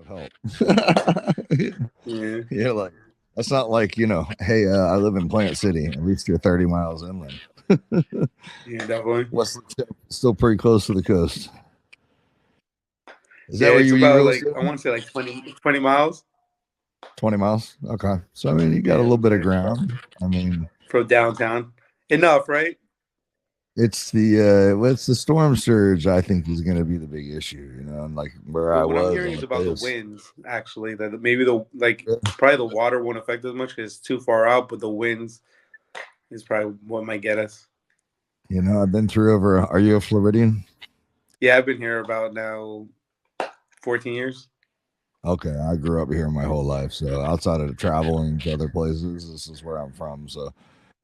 help. Yeah. You're like, that's not like, hey, I live in Plant City. At least you're 30 miles inland. Yeah, definitely. Wesley still pretty close to the coast. Is Yeah, that where it's you about real like, estate? I want to say like 20 mials. 20 miles. Okay. So, I mean, you got a Yeah, little bit of okay. ground. I mean, From downtown. Enough, right? it's the storm surge, I think, is going to be the big issue, and like where I Well, what I'm was hearing on is the about the place. winds, actually, that maybe probably the water won't affect as much because it's too far out, but the winds is probably what might get us. I've been through over. Are you a Floridian? Yeah, I've been here about now 14 years. Okay, I grew up here my whole life, so outside of traveling to other places, this is where I'm from. So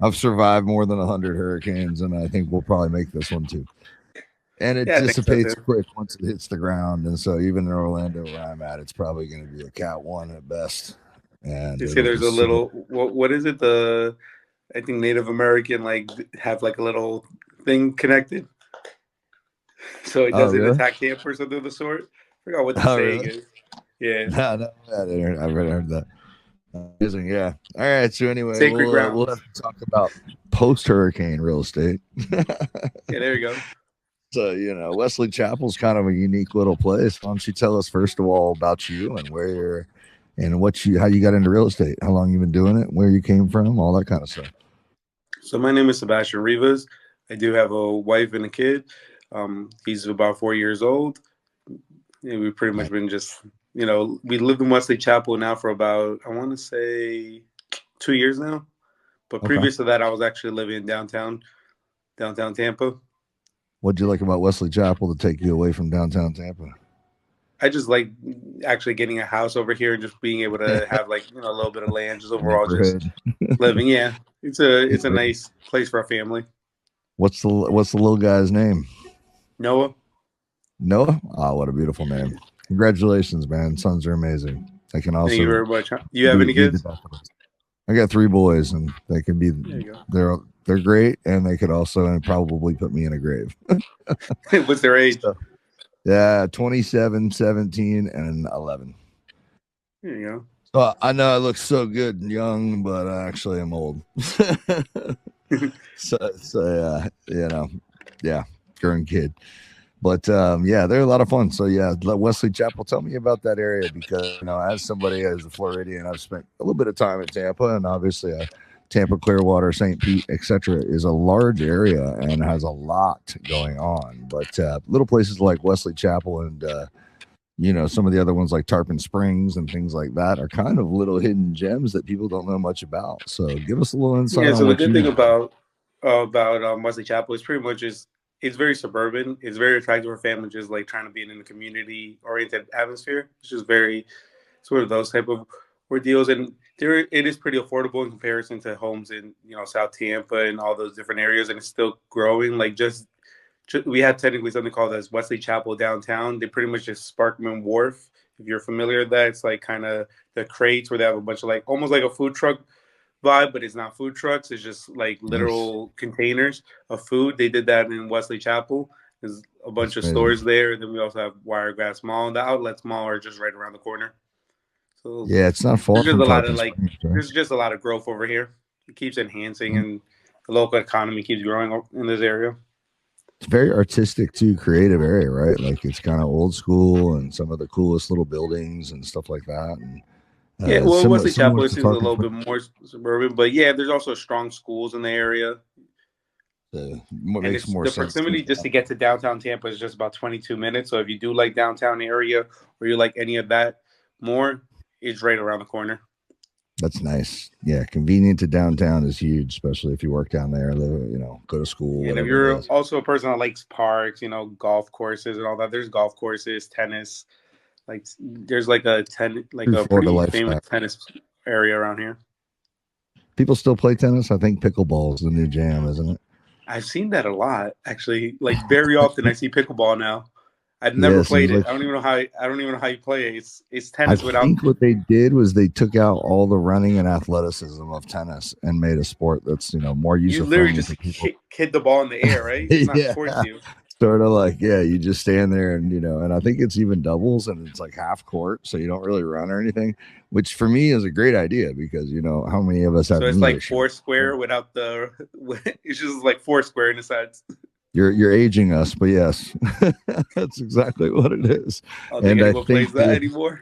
I've survived more than 100 hurricanes, and I think we'll probably make this one too. And it Yeah, I think so dissipates too. quick once it hits the ground, and so even in Orlando, where I'm at, it's probably going to be a Cat 1 at best, and They say it'll there's a just sit. little, what is it? I think Native American have like a little thing connected, so it Oh, doesn't really? attack Tampa or something of the sort. I forgot what the Oh, saying really? is. Yeah, No, I've never heard that. Amazing, yeah. All right. So anyway, sacred we'll grounds. have to talk about post hurricane real estate. Yeah, there you go. So Wesley Chapel's kind of a unique little place. Why don't you tell us first of all about you and where you're, and how you got into real estate, how long you've been doing it, where you came from, all that kind of stuff. So my name is Sebastien Rivas. I do have a wife and a kid. He's about 4 years old. Yeah, we've pretty much been we lived in Wesley Chapel now for about, I want to say, 2 years now. But Okay. previous to that, I was actually living in downtown Tampa. What'd you like about Wesley Chapel to take you away from downtown Tampa? I just like actually getting a house over here and just being able to have a little bit of land, just overall just Neighborhood. living. Yeah, it's a nice place for a family. What's the little guy's name? Noah. Noah. Oh, what a beautiful name! Congratulations, man. Sons are amazing. They can Thank you also very much. Do you have any be the kids? best of us. I got 3 boys, and they can be There you they're great, and they could also probably put me in a grave. go. What's their age? So, yeah, 27, 17, and 11. There you go. So I know I look so good and young, but actually I'm old. so yeah, current kid. But yeah, they're a lot of fun. So yeah, Wesley Chapel, tell me about that area because as somebody as a Floridian, I've spent a little bit of time in Tampa, and obviously Tampa, Clearwater, St. Pete, etc., is a large area and has a lot going on. But little places like Wesley Chapel and some of the other ones like Tarpon Springs and things like that are kind of little hidden gems that people don't know much about. So give us a little insight Yeah. on So the what good you thing know. about Wesley Chapel is pretty much it's very suburban. It's very attractive for families just like trying to be in a community oriented atmosphere. It's just very sort of those type of ordeals, and it is pretty affordable in comparison to homes in South Tampa and all those different areas, and it's still growing. Like we had technically something called as Wesley Chapel downtown. They pretty much just Sparkman Wharf. If you're familiar with that, it's like kind of the crates where they have a bunch of like almost like a food truck vibe, but it's not food trucks. It's just like Nice. literal containers of food. They did that in Wesley Chapel. There's a bunch That's of amazing. stores there. Then we also have Wiregrass Mall, and the Outlets Mall are just right around the corner. So Yeah, it's not far there's just from a lot of Tarpon Springs, right? there's just a lot of growth over here. It keeps enhancing, and the local economy keeps growing in this area. It's very artistic too, creative area, right? Like it's kind of old school and some of the coolest little buildings and stuff like that. And Yeah, well, Wesley similar Chapel to seems a Tarpon little bit Springs. more suburban, but yeah, there's also strong schools in the area, What and makes it's more the sense to me. proximity just to get to downtown Tampa is just about 22 minutes. So if you do like downtown area or you like any of that more, it's right around the corner. That's nice. Yeah, convenient to downtown is huge, especially if you work down there, live, go to school, And if whatever it you're is. also a person that likes parks, golf courses and all that, there's golf courses, tennis. Like there's like True a Florida pretty famous lifestyle. tennis area around here. People still play tennis. I think pickleball is the new jam, isn't it? I've seen that a lot, actually. Like very often, I see pickleball now. I've Yeah, never it seems played it. like. I don't even know how you play it. It's I tennis without. think what they did was they took out all the running and athleticism of tennis and made a sport that's more You user literally friendly just for people. hit the ball in the air, right? It's not towards Yeah. you. Sort of like, yeah, you just stand there and, and I think it's even doubles and it's like half court. So you don't really run or anything, which for me is a great idea because, how many of us have So it's knee like issues? 4 square without the. It's just like 4 square in the sides. You're aging us, but yes, that's exactly what it is. I don't think anyone plays that anymore.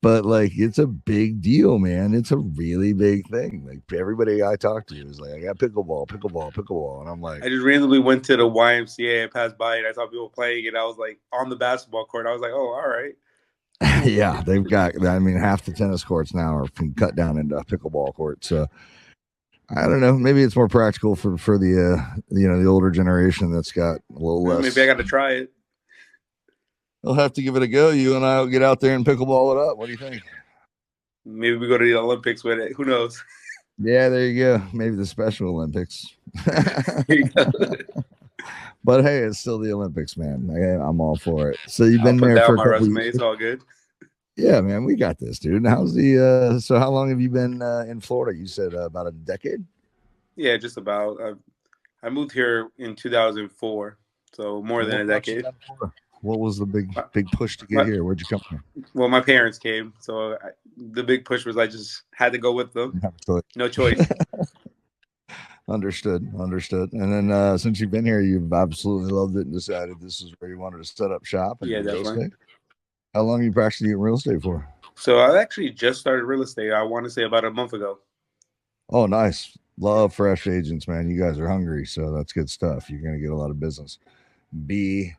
But like, it's a big deal, man. It's a really big thing. Like everybody I talk to is like, I got pickleball, and I'm like, I just randomly went to the YMCA. I passed by it. I saw people playing it. I was like on the basketball court. I was like, oh, all right. Yeah, they've got. I mean, half the tennis courts now are cut down into pickleball courts. So I don't know. Maybe it's more practical for the the older generation that's got a little less. Maybe I got to try it. We'll have to give it a go. You and I will get out there and pickleball it up. What do you think? Maybe we go to the Olympics with it. Who knows? Yeah, there you go. Maybe the Special Olympics. But hey, it's still the Olympics, man. I'm all for it. So you've been there for a couple years. It's all good. Yeah, man, we got this, dude. How's the so how long have you been in Florida? You said about a decade? Yeah, just about. I moved here in 2004, so more than a decade. What was the big push to get here? Where'd you come from? Well, my parents came, so the big push was I just had to go with them. No choice. Understood. And then since you've been here, you've absolutely loved it and decided this is where you wanted to set up shop. And yeah, definitely. How long have you practicing in real estate for? So I actually just started real estate. I want to say about a month ago. Oh, nice. Love fresh agents, man. You guys are hungry, so that's good stuff. You're going to get a lot of business. Be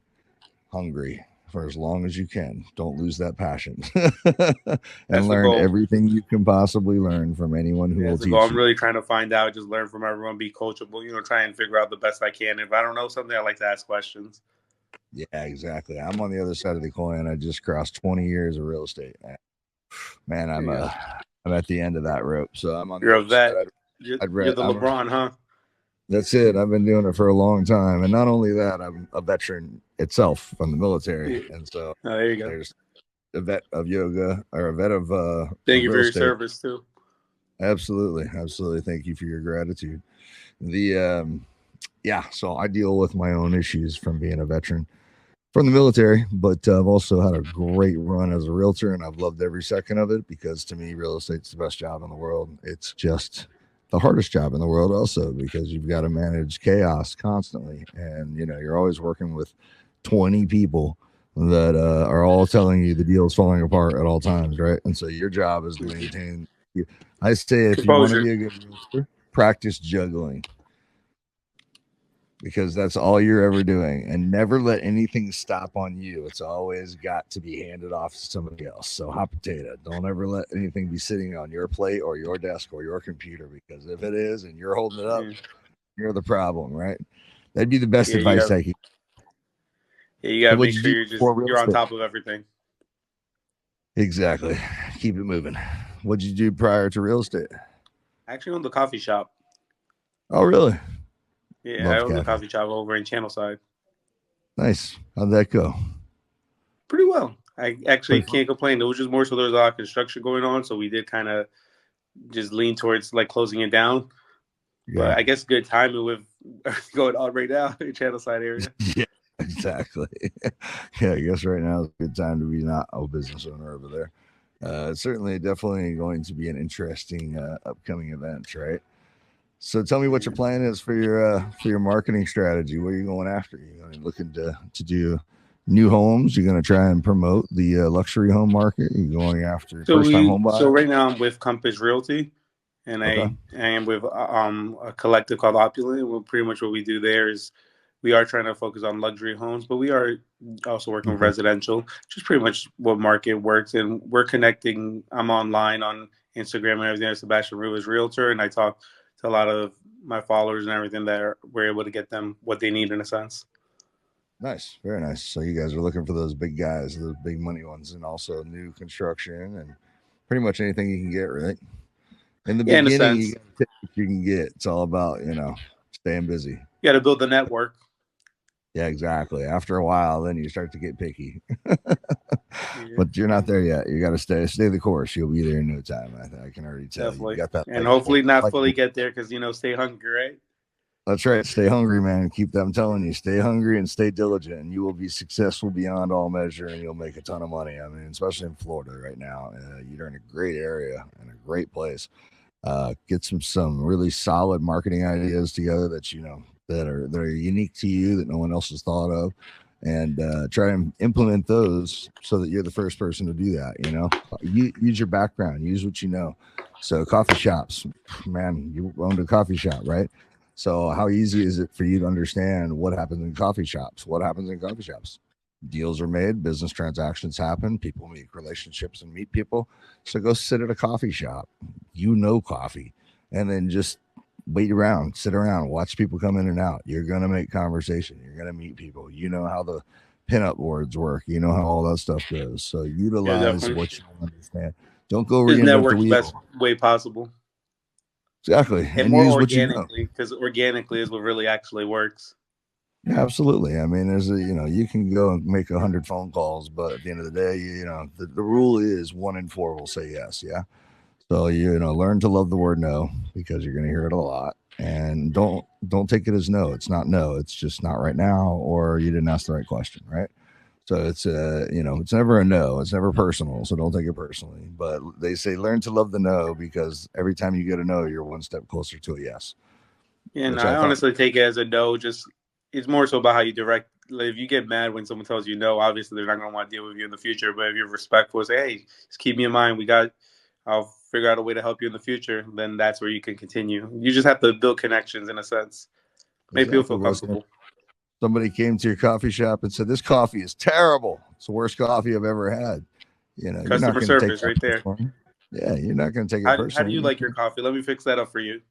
hungry for as long as you can. Don't lose that passion. And learn everything you can possibly learn from anyone who will teach you. I'm really trying to find out, just learn from everyone, be coachable, try and figure out the best I can. If I don't know something, I like to ask questions. Yeah, exactly. I'm on the other side of the coin. I just crossed 20 years of real estate. Man, I'm at the end of that rope. So I'm on You're a vet. You're the LeBron, huh? That's it. I've been doing it for a long time. And not only that, I'm a veteran itself from the military. And so there you go. There's a vet of yoga or a vet of thank you for your service too. Absolutely. Thank you for your gratitude. So I deal with my own issues from being a veteran from the military, but I've also had a great run as a realtor, and I've loved every second of it because to me, real estate's the best job in the world. It's just the hardest job in the world also because you've got to manage chaos constantly. And, you're always working with 20 people that are all telling you the deal's falling apart at all times, right? And so your job is to maintain. I say if you want to be a good realtor, practice juggling. Because that's all you're ever doing, and never let anything stop on you. It's always got to be handed off to somebody else. So hot potato. Don't ever let anything be sitting on your plate or your desk or your computer, because if it is and you're holding it up, you're the problem, right? That'd be the best advice I could. Yeah, you gotta make sure you're on top of everything. Exactly. Keep it moving. What'd you do prior to real estate? I actually owned the coffee shop. Oh, really? Yeah, I own the coffee shop over in Channelside. Nice. How'd that go? Pretty well. I actually can't complain. It was just more so there was a lot of construction going on, so we did kind of just lean towards like closing it down. Yeah. But I guess good timing with going on right now in Channelside area. Yeah, exactly. Yeah, I guess right now is a good time to be not a business owner over there. It's certainly definitely going to be an interesting upcoming event, right? So tell me what your plan is for your marketing strategy. What are you going after? You're looking to do new homes. You're going to try and promote the luxury home market. You're going after first-time home buyers. So right now I'm with Compass Realty, and I am with a collective called Opulent. Well, pretty much what we do there is we are trying to focus on luxury homes, but we are also working with residential, just pretty much what market works. And we're connecting. I'm online on Instagram and everything. Sebastien Rivas Realtor, and I talk to a lot of my followers and everything that we're able to get them what they need in a sense. Nice. Very nice. So you guys are looking for those big guys, those big money ones, and also new construction and pretty much anything you can get, right? In the beginning, you take what you can get. It's all about, staying busy. You got to build the network. Yeah, exactly. After a while, then you start to get picky. But you're not there yet. You got to stay the course. You'll be there in no time. I can already tell. Definitely. You got that. And hopefully not fully get there because, stay hungry, right? That's right. Stay hungry, man. Keep I'm telling you, stay hungry and stay diligent, and you will be successful beyond all measure, and you'll make a ton of money. I mean, especially in Florida right now, you're in a great area and a great place. Get some really solid marketing ideas together that that are unique to you that no one else has thought of, and try and implement those so that you're the first person to do that. Use your background, use what you know. So coffee shops, man, you owned a coffee shop, right? So how easy is it for you to understand what happens in coffee shops? What happens in coffee shops? Deals are made, business transactions happen, people make relationships and meet people. So go sit at a coffee shop, coffee, and then just wait around, sit around, watch people come in and out. You're gonna make conversation. You're gonna meet people. You know how the pinup boards work. You know how all that stuff goes. So Yeah, utilize definitely. what you understand. Don't go Just reinvent the network the best wheel. way possible. Exactly, And and more use what you know. organically, because organically is what really actually works. Yeah, absolutely. I mean, you can go and make 100 phone calls, but at the end of the day, the rule is 1 in 4 will say yes. Yeah. So learn to love the word no because you're going to hear it a lot, and don't take it as no. It's not no. It's just not right now, or you didn't ask the right question, right? So it's never a no. It's never personal. So don't take it personally. But they say learn to love the no because every time you get a no, you're one step closer to a yes, And which I I thought. honestly take it as a no. Just it's more so about how you direct. Like, if you get mad when someone tells you no, obviously they're not going to want to deal with you in the future. But if you're respectful, say, hey, just keep me in mind. I'll figure out a way to help you in the future. Then that's where you can continue. You just have to build connections in a sense, make people Exactly. feel Well, comfortable. somebody came to your coffee shop and said, "This coffee is terrible. It's the worst coffee I've ever had." You're not Customer going to take service that right there. personally. Yeah, you're not going to take it How do personally. you like your coffee? Let me fix that up for you.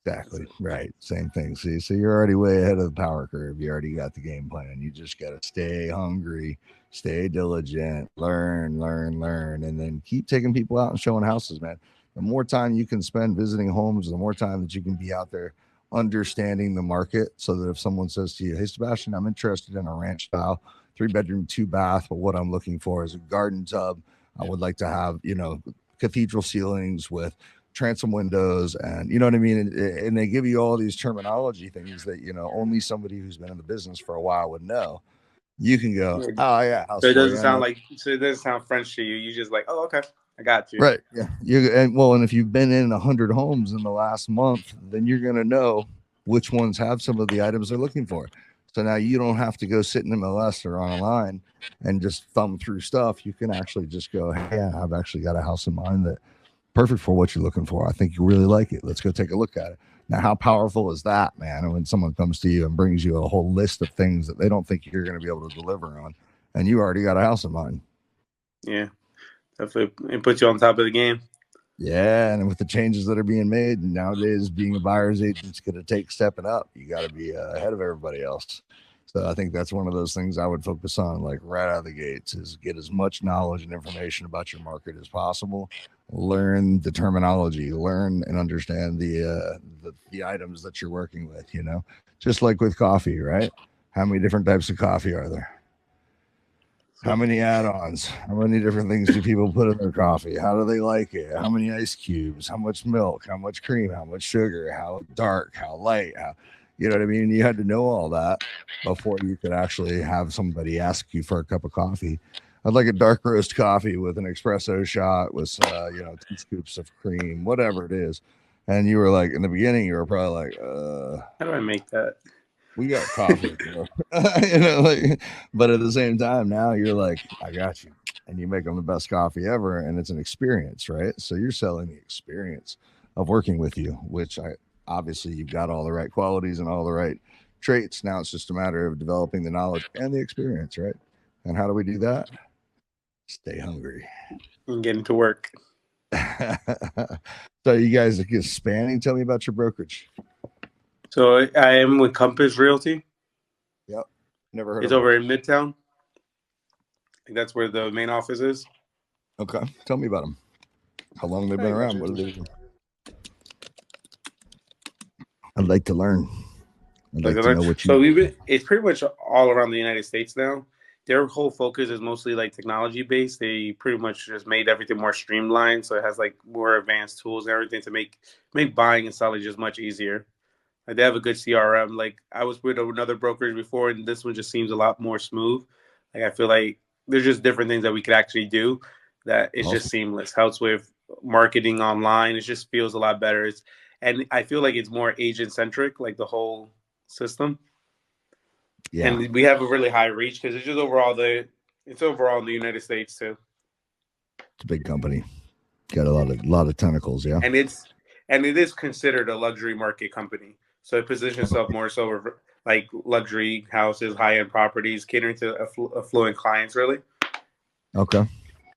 Exactly. Right. Same thing. See, so you're already way ahead of the power curve. You already got the game plan. You just got to stay hungry, stay diligent, learn, learn, learn, and then keep taking people out and showing houses, man. The more time you can spend visiting homes, the more time that you can be out there understanding the market so that if someone says to you, "Hey, Sebastian, I'm interested in a ranch style, 3 bedroom, 2 bath, but what I'm looking for is a garden tub. I would like to have, cathedral ceilings with transom windows and you know what I mean, and they give you all these terminology things that only somebody who's been in the business for a while would know. You can go, Yeah. oh yeah, house So it for doesn't you, I know. sound like so it doesn't sound French to you. You just like, oh, okay, I got you. Right, yeah, and if you've been in 100 homes in the last month, then you're going to know which ones have some of the items they're looking for. So now you don't have to go sit in MLS or online and just thumb through stuff. You can actually just go, hey, yeah, I've actually got a house in mind that perfect for what you're looking for. I think you really like it. Let's go take a look at it. Now, how powerful is that, man? When someone comes to you and brings you a whole list of things that they don't think you're going to be able to deliver on, and you already got a house in mind. Yeah, definitely. It puts you on top of the game. Yeah, and with the changes that are being made nowadays, being a buyer's agent's going to take stepping up. You got to be ahead of everybody else. So I think that's one of those things I would focus on, like right out of the gates, is get as much knowledge and information about your market as possible. Learn the terminology, learn and understand the items that you're working with. Just like with coffee, right? How many different types of coffee are there? How So, many add-ons? How many different things do people put in their coffee? How do they like it? How many ice cubes? How much milk? How much cream? How much sugar? How dark? How light? You know what I mean? You had to know all that before you could actually have somebody ask you for a cup of coffee. I'd like a dark roast coffee with an espresso shot with 2 scoops of cream, whatever it is. And you were like, in the beginning, you were probably like, how do I make that? we got coffee, bro. But at the same time, now you're like, I got you, and you make them the best coffee ever, and it's an experience, right? So you're selling the experience of working with you, which I obviously you've got all the right qualities and all the right traits. Now it's just a matter of developing the knowledge and the experience, right? And how do we do that? Stay hungry. And getting to work. So you guys are spanning. Tell me about your brokerage. So I am with Compass Realty. Yep, never heard It's of it. over in Midtown. I think that's where the main office is. Okay, tell me about them. How long they've been I got around? What do you. they do? I'd like to learn. I'd like to know what you. So it's pretty much all around the United States now. Their whole focus is mostly like technology based. They pretty much just made everything more streamlined, so it has like more advanced tools and everything to make buying and selling just much easier. Like they have a good CRM. Like I was with another brokerage before, and this one just seems a lot more smooth. Like I feel like there's just different things that we could actually do that it's just Awesome. seamless. Helps with marketing online. It just feels a lot better. And I feel like it's more agent centric, like the whole system. Yeah, And we have a really high reach because it's overall in the United States too. it's a big company. Got a lot of tentacles. Yeah. And it is considered a luxury market company. So it positions itself more so like luxury houses, high end properties, catering to affluent clients. Really, Okay.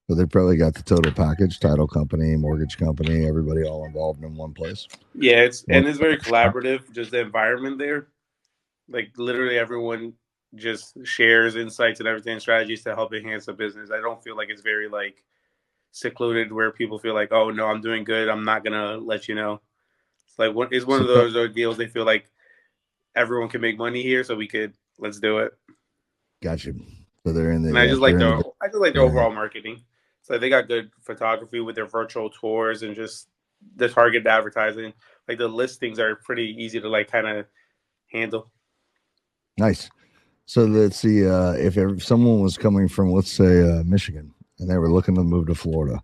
So they probably got the total package: title company, mortgage company, everybody all involved in one place. yeah. One. It's very collaborative. Just the environment there, like literally everyone just shares insights and everything, strategies to help enhance the business. I don't feel like it's very like secluded where people feel like, oh no, I'm doing good, I'm not gonna let you know. It's like it's one So of those deals. They feel like everyone can make money here, so let's do it. got you. So they're in the And yeah, they're in the I just like their they're in the overall marketing. So they got good photography with their virtual tours and just the targeted advertising. Like the listings are pretty easy to like kind of handle. nice. So let's see. If someone was coming from, let's say, Michigan, and they were looking to move to Florida,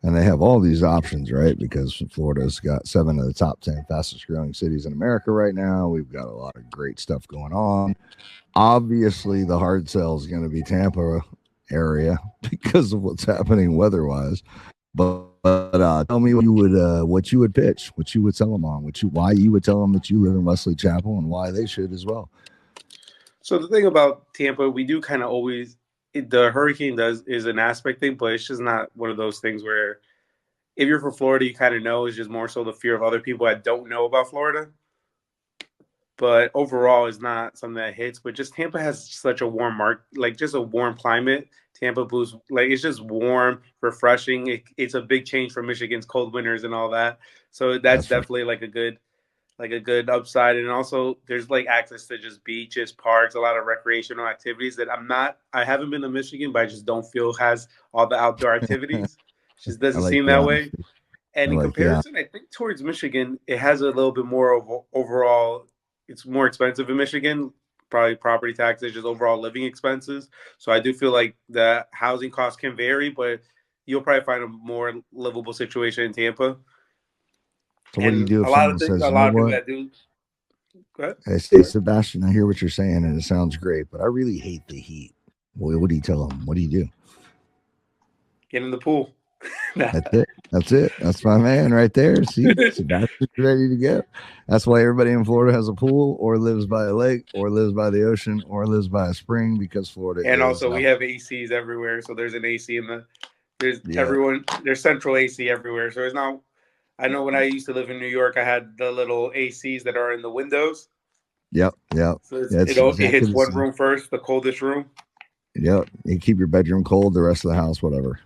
and they have all these options, right? Because Florida's got 7 of the top 10 fastest growing cities in America right now. We've got a lot of great stuff going on. Obviously, the hard sell is going to be Tampa area because of what's happening weather-wise. But tell me what you would pitch, what you would tell them on, why you would tell them that you live in Wesley Chapel and why they should as well. So the thing about Tampa, we do kind of always the hurricane does is an aspect thing, but it's just not one of those things where if you're from Florida, you kind of know. It's just more so the fear of other people that don't know about Florida. But overall, it's not something that hits. But just Tampa has such a warm like just a warm climate. Tampa boosts like it's just warm, refreshing. It's a big change from Michigan's cold winters and all that. So that's That's for definitely like a good upside. And also, there's like access to just beaches, parks, a lot of recreational activities that I haven't been to Michigan, but I just don't feel has all the outdoor activities. It just I doesn't like seem the that way. honesty. I And in like the honesty. comparison, I think towards Michigan, it has a little bit more of overall. It's more expensive in Michigan, probably property taxes, just overall living expenses. So I do feel like the housing costs can vary, but you'll probably find a more livable situation in Tampa. So what do you And do if someone a says, you know lot of people what? that do. Go ahead. I say, Sebastian, I hear what you're saying and it sounds great, but I really hate the heat. Well, what do you tell them? What do you do? Get in the pool. That's it. That's it. That's my man right there. See, Sebastian's ready to go. That's why everybody in Florida has a pool or lives by a lake or lives by the ocean or lives by a spring because Florida And is, also, we have ACs everywhere. So there's an AC in yeah, there's central AC everywhere. So it's not, I know when I used to live in New York, I had the little ACs that are in the windows. yep, yep. So That's it exactly hits the one same. room first, the coldest room. Yep. You keep your bedroom cold, the rest of the house, whatever.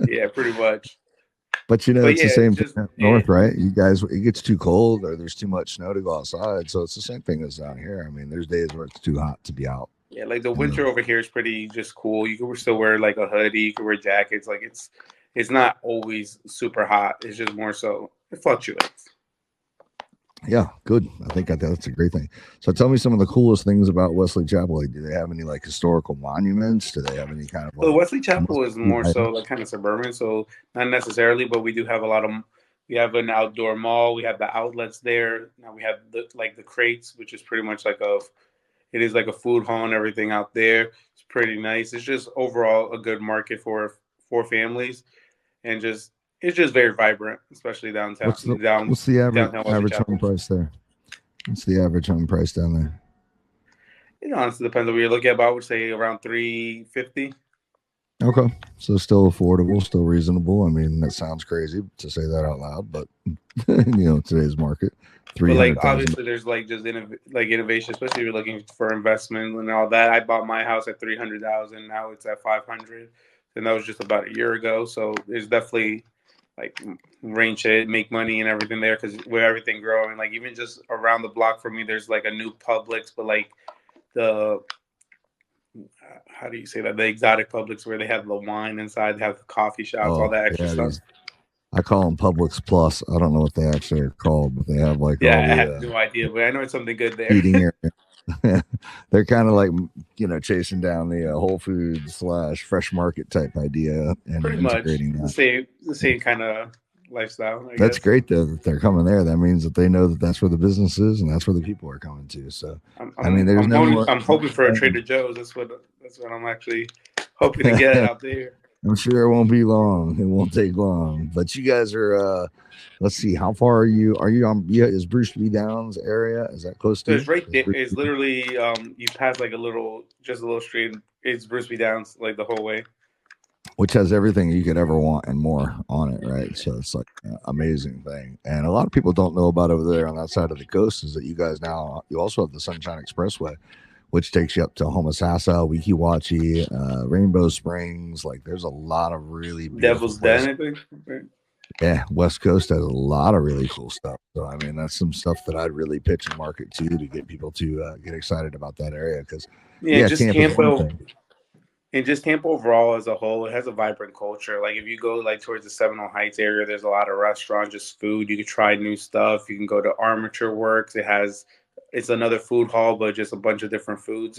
Yeah, pretty much. But But it's the yeah, same it's thing just up north, right? You guys, it gets too cold or there's too much snow to go outside. So it's the same thing as down here. I mean, there's days where it's too hot to be out. yeah, like the In the, winter over here is pretty just cool. You can still wear like a hoodie, you can wear jackets. Like it's not always super hot. It's just more so it fluctuates. yeah, good. I think that's a great thing. So tell me some of the coolest things about Wesley Chapel. Like, do they have any like historical monuments? Do they have any kind of So like Wesley Chapel is must-see more so like items? kind of suburban, so not necessarily, but we do have a lot of. We have an outdoor mall. We have the outlets there. Now we have the crates, which is pretty much like a. It is like a food hall and everything out there. It's pretty nice. It's just overall a good market for families, and just it's just very vibrant, especially What's the downtown Wesley average home Chapel. price there? What's the average home price down there? It honestly depends on what you're looking at. But I would say around 350. Okay. So still affordable, still reasonable. I mean, that sounds crazy to say that out loud, but today's market, But like 300,000. obviously, there's like just innovation, especially if you're looking for investment and all that. I bought my house at 300,000. Now it's at 500, and that was just about a year ago. So there's definitely like range it, make money and everything there because with everything growing, like even just around the block from me, there's like a new Publix, but like the how do you say that the exotic Publix where they have the wine inside, they have the coffee shops, all Oh, that extra yeah, stuff. I call them Publix Plus. I don't know what they actually are called, but they have like Yeah, all I the have no idea, but I know it's something good there. eating area. They're kind of like, chasing down the Whole Foods slash fresh market type idea and Pretty much integrating that. the same kind of lifestyle, I That's guess. great though that they're coming there. That means that they know that that's where the business is and that's where the people are coming to. So, I'm I mean, I'm there's I'm, no hoping, more. I'm hoping for a Trader Joe's. That's what I'm actually hoping to get out there. I'm sure it won't be long. It won't take long. But you guys are. Let's see. How far are you? Are you on? Yeah, is Bruce B Downs area? Is that close to So you? it's right Is there. Bruce It's B- literally you pass like just a little street. It's Bruce B. Downs like the whole way. which has everything you could ever want and more on it, right? So it's like an amazing thing. And a lot of people don't know about over there on that side of the coast is that you guys now you also have the Sunshine Expressway, which takes you up to Homosassa, Weeki Wachee, Rainbow Springs. Like there's a lot of really beautiful Devil's Den, places. I think. Right. Yeah, West Coast has a lot of really cool stuff. So I mean, that's some stuff that I'd really pitch and market to get people to get excited about that area because Yeah, yeah, just Tampa's one Tampa. thing. And just Tampa overall as a whole, it has a vibrant culture. Like if you go like towards the Seminole Heights area, there's a lot of restaurants, just food. You can try new stuff. You can go to Armature Works. It's another food hall, but just a bunch of different foods.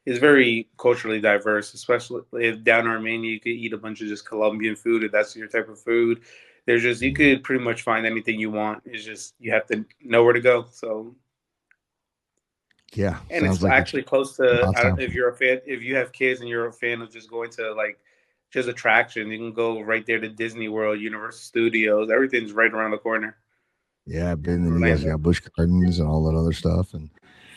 It's very culturally diverse, especially if down in Armenia, you could eat a bunch of just Colombian food if that's your type of food. You could pretty much find anything you want. It's just you have to know where to go. So Yeah, and it's sounds like it's actually close to, about time. if you're a fan, if you have kids and you're a fan of just going to like just attraction, you can go right there to Disney World, Universal Studios. Everything's right around the corner Yeah, and in then you guys Orlando. got Busch Gardens and all that other stuff, and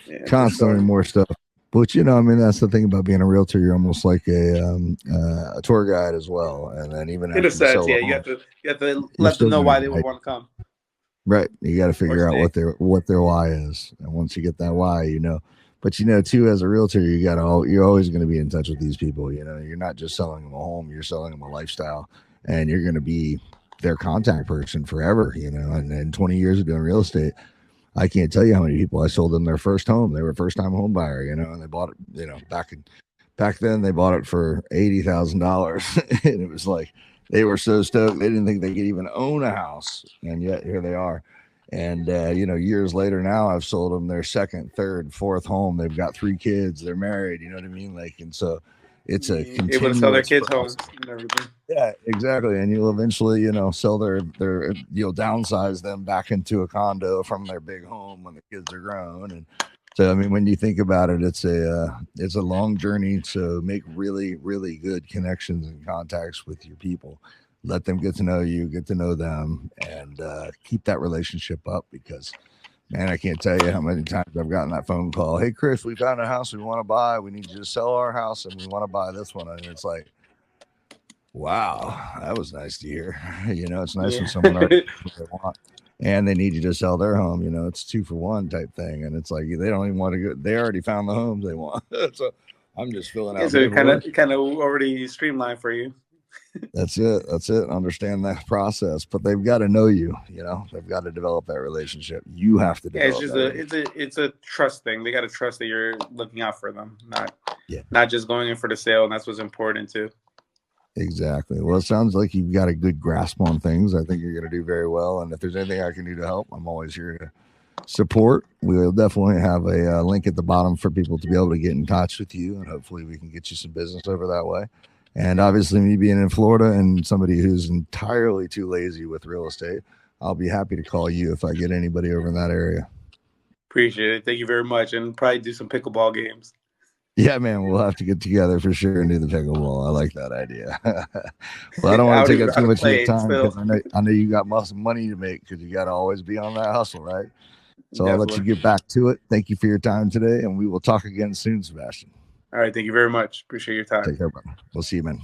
Yeah, for constantly sure. more stuff. But I mean, that's the thing about being a realtor. You're almost like a tour guide as well. And then even In a after you sense, sell the yeah, home, you have to you're let them still know going to why they would guide. want to come Right. You got to or figure out stay. what their why is, and once you get that why, But too, as a realtor, you're always going to be in touch with these people. You're not just selling them a home; you're selling them a lifestyle, and you're going to be their contact person forever. And 20 years of doing real estate, I can't tell you how many people I sold them their first home. They were a first time home buyer, and they bought it, back then they bought it for $80,000. And it was like they were so stoked they didn't think they could even own a house. And yet here they are. And years later now I've sold them their second, third, fourth home. They've got 3 kids, they're married, you know what I mean? Like, and so it's a Able to sell their continuous kids' process. homes and everything. Yeah, exactly. And you'll eventually, sell you'll downsize them back into a condo from their big home when the kids are grown. And so, I mean, when you think about it, it's a long journey to make really, really good connections and contacts with your people. Let them get to know you, get to know them, and keep that relationship up because man, I can't tell you how many times I've gotten that phone call. Hey, Chris, we found a house we want to buy. We need you to sell our house and we want to buy this one. And it's like, wow, that was nice to hear. It's nice when Yeah. someone already knows what they want and they need you to sell their home. It's 2 for 1 type thing. And it's like they don't even want to go, they already found the homes they want. So I'm just filling Yeah, out so paperwork. kind of already streamlined for you. That's it. That's it. Understand that process. But they've got to know you, they've got to develop that relationship. You have to Yeah, it's develop just that relationship. it's a trust thing. They got to trust that you're looking out for them, Yeah. not just going in for the sale, and that's what's important too. Exactly. Well, it sounds like you've got a good grasp on things. I think you're going to do very well. And if there's anything I can do to help, I'm always here to support. We'll definitely have a link at the bottom for people to be able to get in touch with you. And hopefully we can get you some business over that way. And obviously, me being in Florida and somebody who's entirely too lazy with real estate, I'll be happy to call you if I get anybody over in that area. Appreciate it. Thank you very much, and probably do some pickleball games. Yeah, man, we'll have to get together for sure and do the pickleball. I like that idea. Well, I don't I want don't to take even up know how too to much of your play it time because still. I know you got some money to make because you got to always be on that hustle, right? So I'll let you Definitely. get back to it. Thank you for your time today, and we will talk again soon, Sebastian. All right. Thank you very much. Appreciate your time. Take care, brother. We'll see you, man.